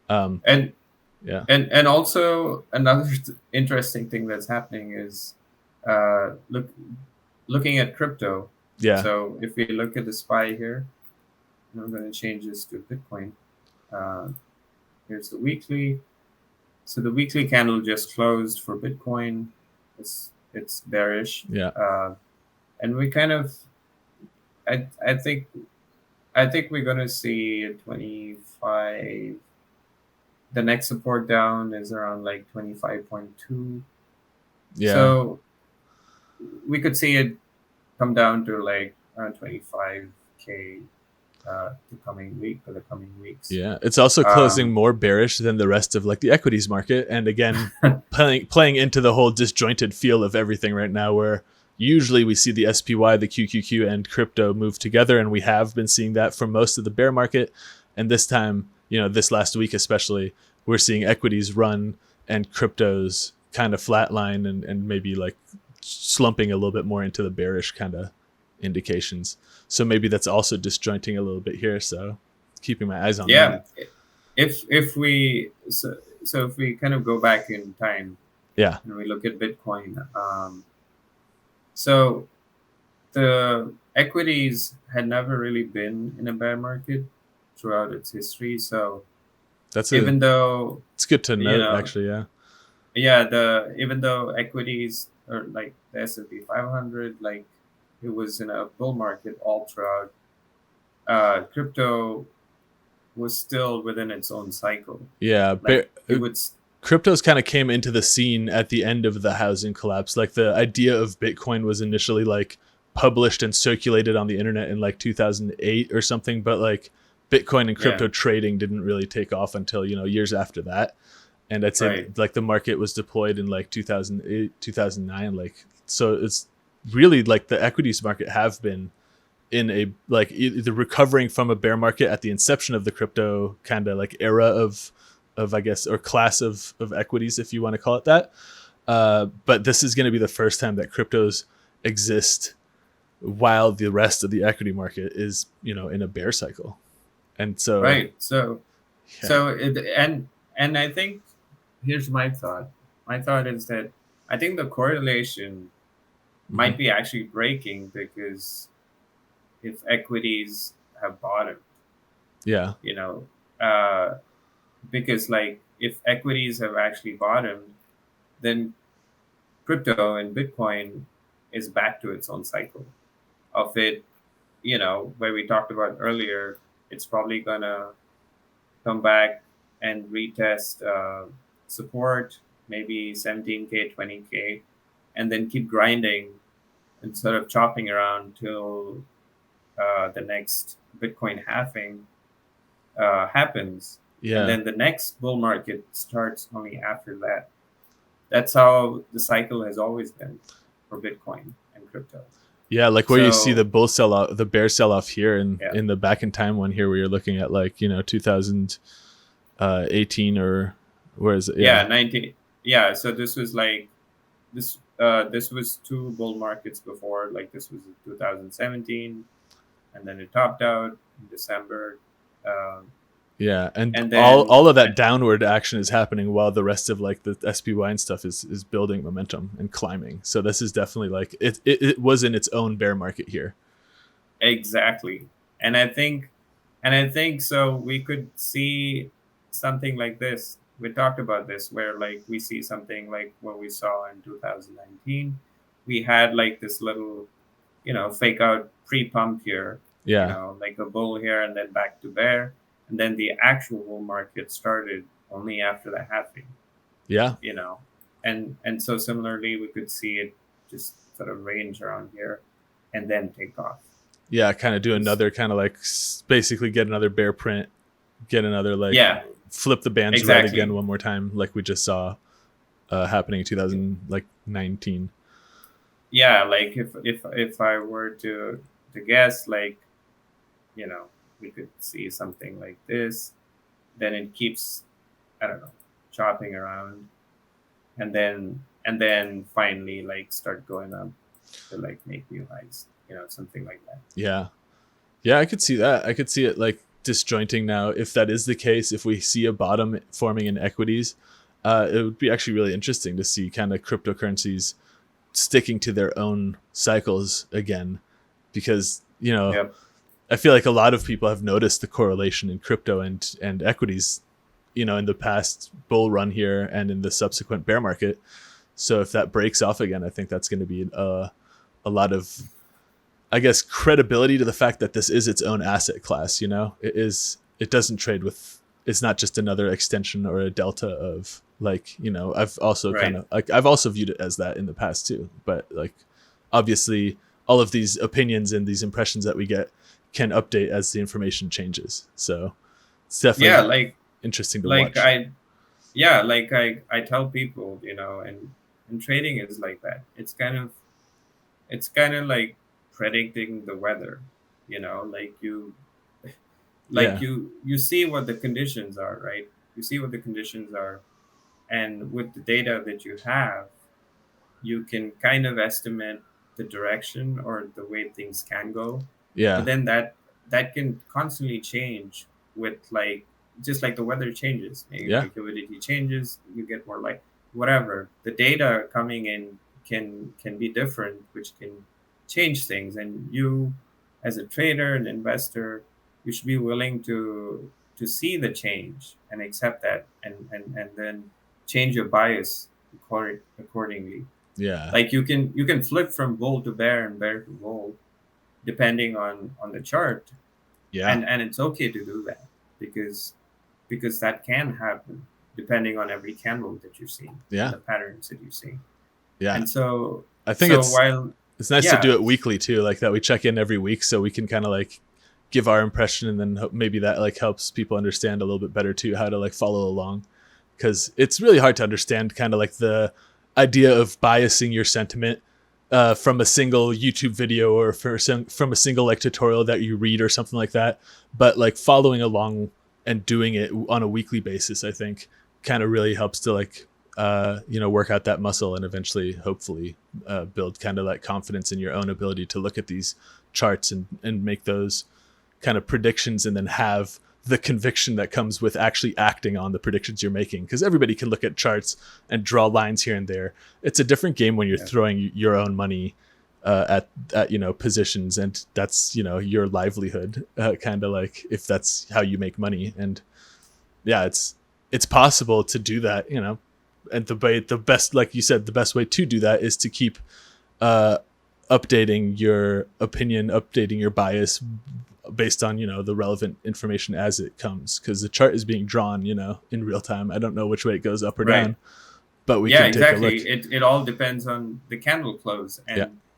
And Yeah. and also another interesting thing that's happening is looking at crypto. Yeah. So if we look at the SPY here, and I'm going to change this to Bitcoin. Uh, Here's the weekly. So the weekly candle just closed for Bitcoin. It's bearish, Yeah. and we kind of I think we're going to see a 25. The next support down is around like 25.2. Yeah. So we could see it come down to like around 25K the coming week or the coming weeks. Yeah. It's also closing Um, more bearish than the rest of like the equities market. And again, playing into the whole disjointed feel of everything right now, where usually we see the SPY, the QQQ, and crypto move together. And we have been seeing that for most of the bear market. And this time, this last week especially, we're seeing equities run and cryptos kind of flatline and maybe like slumping a little bit more into the bearish kind of indications. So maybe that's also disjointing a little bit here. So keeping my eyes on that. yeah, if we so if we kind of go back in time Yeah. and we look at Bitcoin, so the equities had never really been in a bear market throughout its history. So That's a even though it's good to you note know, actually, yeah. yeah, the even though equities or like the S&P 500, like it was in a bull market all throughout, crypto was still within its own cycle. Yeah, Like it would, cryptos kind of came into the scene at the end of the housing collapse. Like the idea of Bitcoin was initially like published and circulated on the internet in like 2008 or something, but like Bitcoin and yeah, crypto trading didn't really take off until, years after that. And I'd say right, like the market was deployed in like 2008, 2009. Like, so it's really like the equities market have been in a like either recovering from a bear market at the inception of the crypto kind of like era of I guess, or class of equities, if you want to call it that. But this is going to be the first time that cryptos exist while the rest of the equity market is, in a bear cycle. And so, right. So yeah. so it and I think here's my thought. My thought is that I think the correlation Hmm. might be actually breaking because if equities have bottomed, Yeah. you know, uh, because like if equities have actually bottomed, then crypto and Bitcoin is back to its own cycle of it, where we talked about earlier, it's probably gonna come back and retest support, maybe 17K, 20K, and then keep grinding and sort of chopping around till the next Bitcoin halving happens. And Yeah. then the next bull market starts only after that. That's how the cycle has always been for Bitcoin and crypto. Yeah, like where you see the So, bull sell off, the bear sell off here, and yeah, in the back in time one here, where you're looking at like 2018, or where is it? Yeah, yeah, 19. Yeah, so this was like this was two bull markets before. Like this was in 2017, and then it topped out in December, um, yeah, and and all then all of that downward action is happening while the rest of like the SPY and stuff is building momentum and climbing. So this is definitely like it was in its own bear market here. exactly, and I think so. We could see something like this. We talked about this, where like we see something like what we saw in 2019. We had like this little, fake out pre-pump here, Yeah, like a bull here and then back to bear. And then the actual bull market started only after the halving, yeah, you know. And so similarly we could see it just sort of range around here and then take off. yeah. Kind of do Just another kind of like basically get another bear print, get another like yeah, flip the bands right again exactly. one more time, like we just saw happening in 2000 like 19. Yeah, like if I were to guess, like, you know, we could see something like this, then it keeps, I don't know, chopping around and then finally like start going up to like make new highs, something like that. Yeah, yeah. I could see that. I could see it like disjointing now. If that is the case, if we see a bottom forming in equities, it would be actually really interesting to see kind of cryptocurrencies sticking to their own cycles again, because Yep. I feel like a lot of people have noticed the correlation in crypto and equities, in the past bull run here and in the subsequent bear market. So if that breaks off again, I think that's going to be a lot of, I guess, credibility to the fact that this is its own asset class. It doesn't trade with, it's not just another extension or a delta of, like, I've also kind Right. of, like, I've also viewed it as that in the past too. But like, obviously, all of these opinions and these impressions that we get can update as the information changes. So it's Yeah, definitely interesting to like watch. I yeah, like I tell people, and trading is like that. It's kind of like predicting the weather, like Yeah. you see what the conditions are, right? You see what the conditions are, and with the data that you have, you can kind of estimate the direction or the way things can go. But Yeah. then that can constantly change with, like, just like the weather changes. Maybe Yeah. like humidity changes, you get more, like, whatever. The data coming in can be different, which can change things. And you, as a trader and investor, you should be willing to see the change and accept that, and then change your bias accordingly. Yeah. Like you can flip from bull to bear and bear to bull, depending on the chart. Yeah. And it's okay to do that, because that can happen depending on every candle that you're seeing and Yeah. the patterns that you're seeing. Yeah. And so I think so it's while it's nice to do yeah. it weekly too, like that we check in every week so we can kind of like give our impression, and then maybe that like helps people understand a little bit better too how to like follow along, because it's really hard to understand kind of like the idea of biasing your sentiment from a single YouTube video or from a single like tutorial that you read or something like that. But like following along and doing it on a weekly basis, I think kind of really helps to like work out that muscle and eventually, hopefully, build kind of that confidence in your own ability to look at these charts and make those kind of predictions, and then have the conviction that comes with actually acting on the predictions you're making. Because everybody can look at charts and draw lines here and there. It's a different game when you're Yeah. throwing your own money at positions, and that's your livelihood. Kind of like, if that's how you make money. And yeah, it's possible to do that. And the best, like you said, the best way to do that is to keep uh, updating your opinion, updating your bias based on the relevant information as it comes, because the chart is being drawn in real time. I don't know which way it goes, up or Right. down, but we Yeah, can take a look. exactly. It all depends on the candle close. Yeah. And